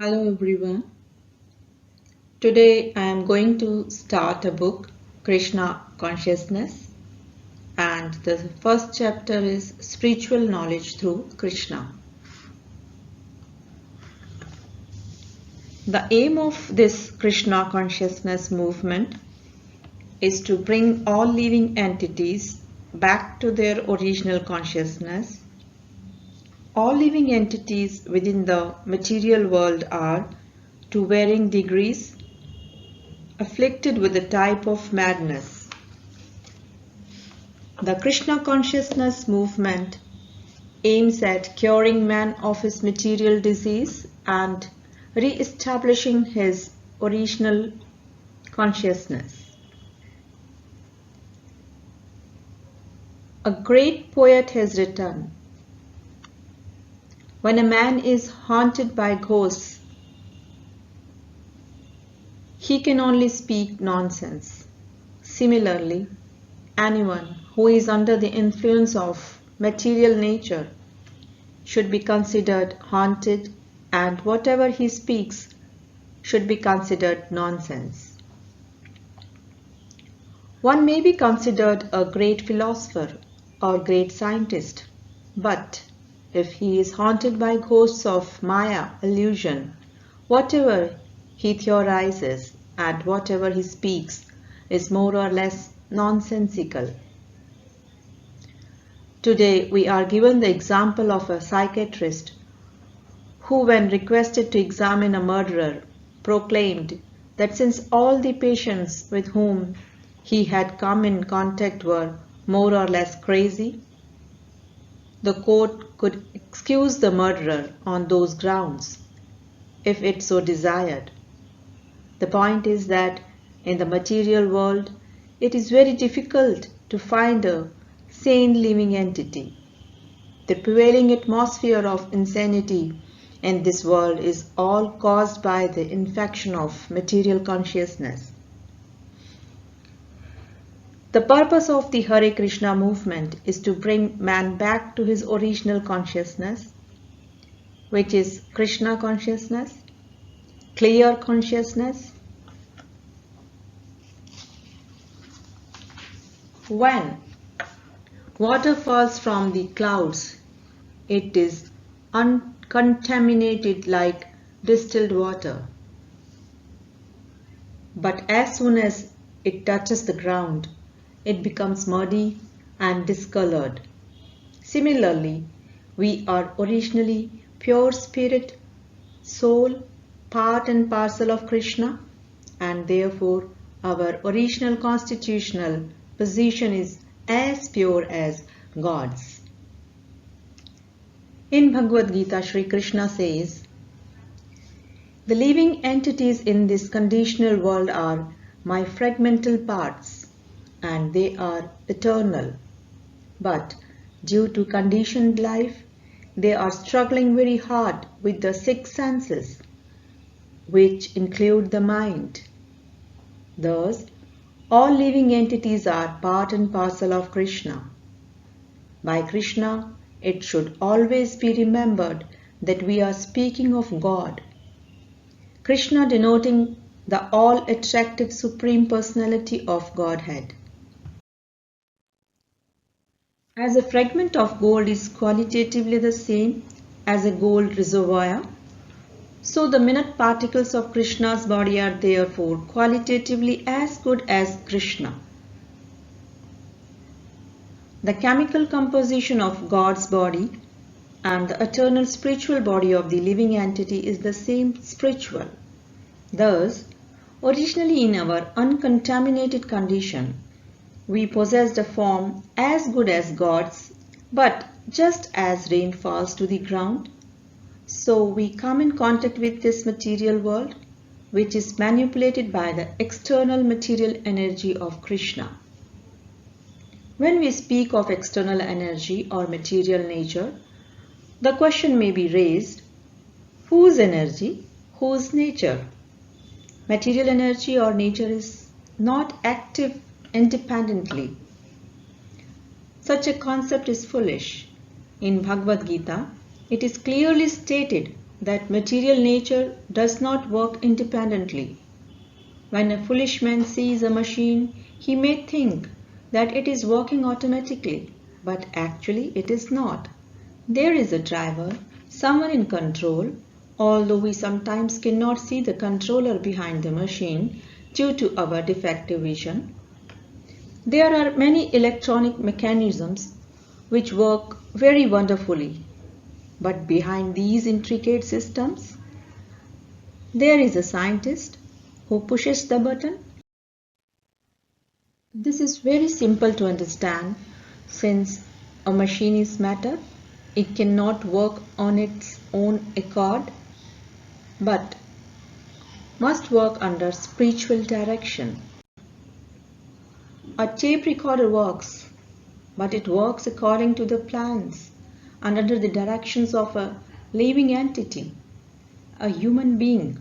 Hello everyone. Today I am going to start a book, Krishna Consciousness, and the first chapter is Spiritual Knowledge Through Krishna. The aim of this Krishna Consciousness movement is to bring all living entities back to their original consciousness. All living entities within the material world are, to varying degrees, afflicted with a type of madness. The Krishna consciousness movement aims at curing man of his material disease and re-establishing his original consciousness. A great poet has written, "When a man is haunted by ghosts, he can only speak nonsense." Similarly, anyone who is under the influence of material nature should be considered haunted, and whatever he speaks should be considered nonsense. One may be considered a great philosopher or great scientist, but if he is haunted by ghosts of Maya illusion, whatever he theorizes and whatever he speaks is more or less nonsensical. Today we are given the example of a psychiatrist who, when requested to examine a murderer, proclaimed that since all the patients with whom he had come in contact were more or less crazy, the court could excuse the murderer on those grounds, if it so desired. The point is that in the material world, it is very difficult to find a sane living entity. The prevailing atmosphere of insanity in this world is all caused by the infection of material consciousness. The purpose of the Hare Krishna movement is to bring man back to his original consciousness, which is Krishna consciousness, clear consciousness. When water falls from the clouds, it is uncontaminated like distilled water. But as soon as it touches the ground, it becomes muddy and discolored. Similarly, we are originally pure spirit, soul, part and parcel of Krishna, and therefore our original constitutional position is as pure as God's. In Bhagavad Gita, Shri Krishna says, "The living entities in this conditional world are my fragmental parts, and they are eternal. But due to conditioned life, they are struggling very hard with the six senses, which include the mind. Thus, all living entities are part and parcel of Krishna. By Krishna, it should always be remembered that we are speaking of God. Krishna denoting the all-attractive Supreme Personality of Godhead. As a fragment of gold is qualitatively the same as a gold reservoir, so the minute particles of Krishna's body are therefore qualitatively as good as Krishna. The chemical composition of God's body and the eternal spiritual body of the living entity is the same spiritual. Thus, originally in our uncontaminated condition, we possessed a form as good as God's, but just as rain falls to the ground, so we come in contact with this material world, which is manipulated by the external material energy of Krishna. When we speak of external energy or material nature, the question may be raised, whose energy, whose nature? Material energy or nature is not active independently. Such a concept is foolish. In Bhagavad Gita, it is clearly stated that material nature does not work independently. When a foolish man sees a machine, he may think that it is working automatically, but actually it is not. There is a driver, someone in control, although we sometimes cannot see the controller behind the machine due to our defective vision. There are many electronic mechanisms which work very wonderfully, but behind these intricate systems, there is a scientist who pushes the button. This is very simple to understand since a machine is matter. It cannot work on its own accord but must work under spiritual direction. A tape recorder works, but it works according to the plans and under the directions of a living entity, a human being.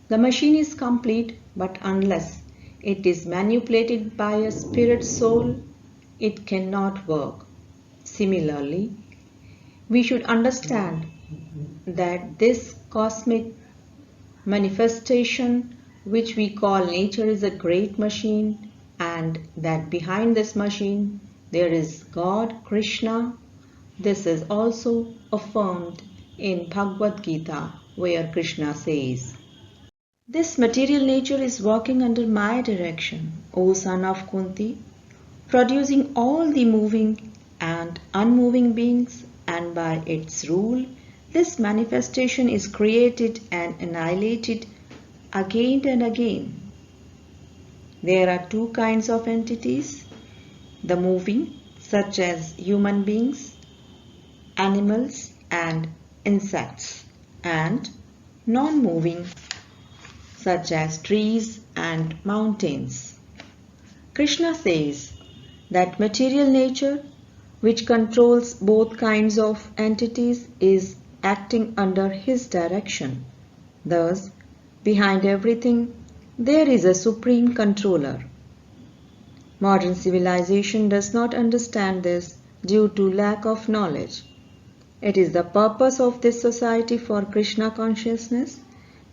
The machine is complete, but unless it is manipulated by a spirit soul, it cannot work. Similarly, we should understand that this cosmic manifestation, which we call nature, is a great machine, and that behind this machine there is God, Krishna. This is also affirmed in Bhagavad Gita, where Krishna says, "This material nature is working under my direction, O son of Kunti, producing all the moving and unmoving beings, and by its rule this manifestation is created and annihilated again and again." There are two kinds of entities: the moving, such as human beings, animals and insects, and non-moving, such as trees and mountains. Krishna says that material nature, which controls both kinds of entities, is acting under his direction. Thus, behind everything, there is a supreme controller. Modern civilization does not understand this due to lack of knowledge. It is the purpose of this society for Krishna consciousness.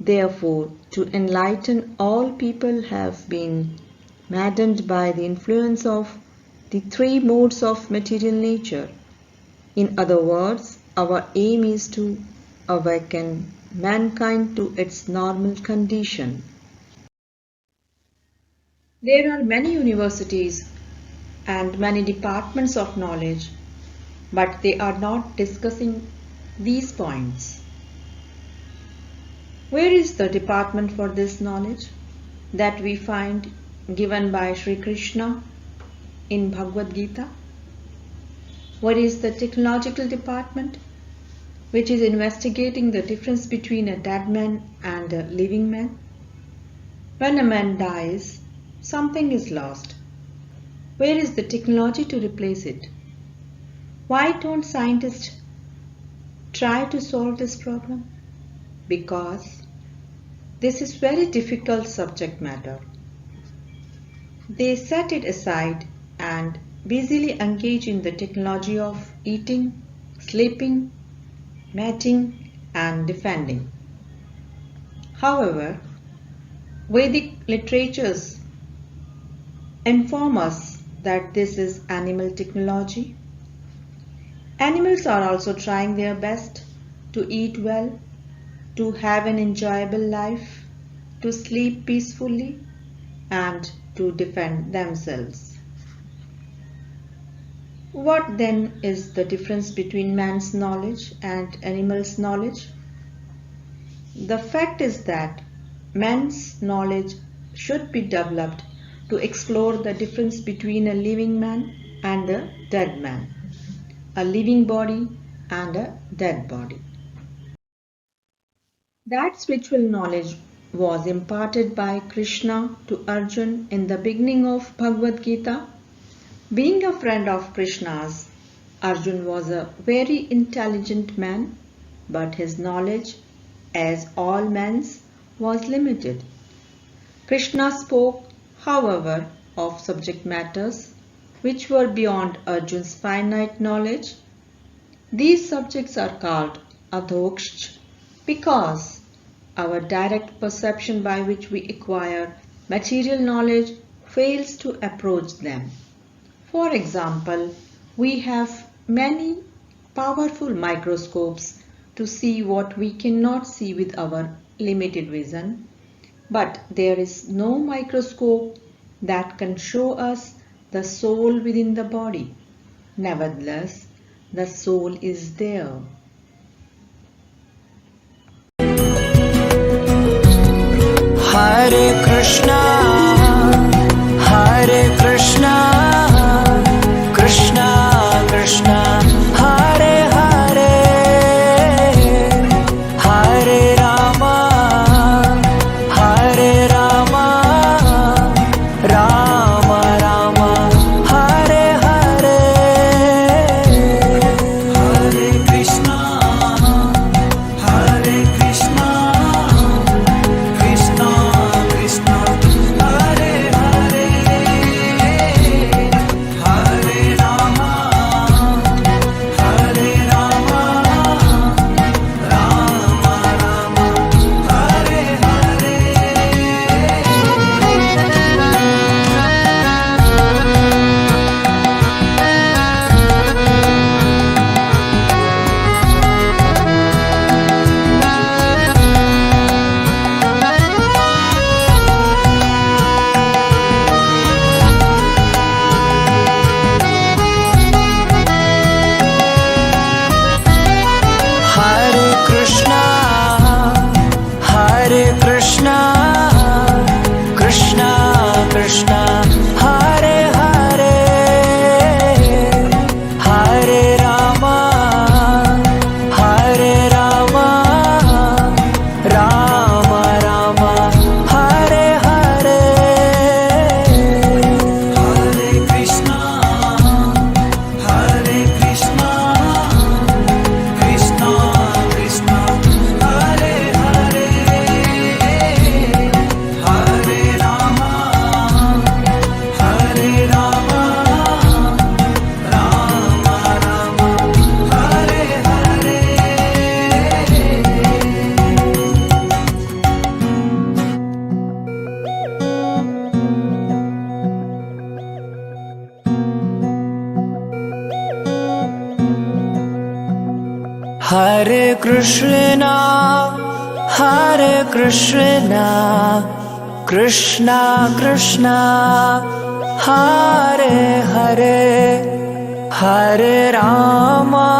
Therefore, to enlighten all people have been maddened by the influence of the three modes of material nature. In other words, our aim is to awaken mankind to its normal condition. There are many universities and many departments of knowledge, but they are not discussing these points. Where is the department for this knowledge that we find given by Sri Krishna in Bhagavad Gita? What is the technological department which is investigating the difference between a dead man and a living man? When a man dies, something is lost. Where is the technology to replace it? Why don't scientists try to solve this problem? Because this is very difficult subject matter. They set it aside and busily engage in the technology of eating, sleeping, mating and defending. However, Vedic literatures inform us that this is animal technology. Animals are also trying their best to eat well, to have an enjoyable life, to sleep peacefully, and to defend themselves. What then is the difference between man's knowledge and animal's knowledge? The fact is that man's knowledge should be developed to explore the difference between a living man and a dead man, a living body and a dead body. That spiritual knowledge was imparted by Krishna to Arjuna in the beginning of Bhagavad Gita. Being a friend of Krishna's, Arjuna was a very intelligent man, but his knowledge, as all men's, was limited. Krishna spoke, however, of subject matters which were beyond Arjuna's finite knowledge. These subjects are called adhoksh, because our direct perception by which we acquire material knowledge fails to approach them. For example, we have many powerful microscopes to see what we cannot see with our limited vision, but there is no microscope that can show us the soul within the body. Nevertheless, the soul is there. Hare Krishna, Hare Krishna, Krishna Krishna, Hare Hare, Hare Rama, Hare Rama, Rama Rama, Hare Hare, Hare Krishna, Hare Krishna, Krishna Krishna, Hare Hare, Hare Rama, Hare Rama, Rama Rama, Hare Hare. Hare Krishna, Hare Krishna, Krishna Krishna, Hare Hare, Hare Rama, Hare Rama, Rama Rama, Hare Hare, Hare Krishna, Hare Krishna, Krishna Krishna, Hare Hare, Hare Rama, Hare Rama, Rama Rama, Hare Hare. Hare Krishna, Hare Krishna, Krishna Krishna, Hare Hare, Hare Rama,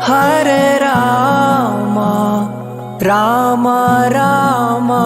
Hare Rama, Rama Rama,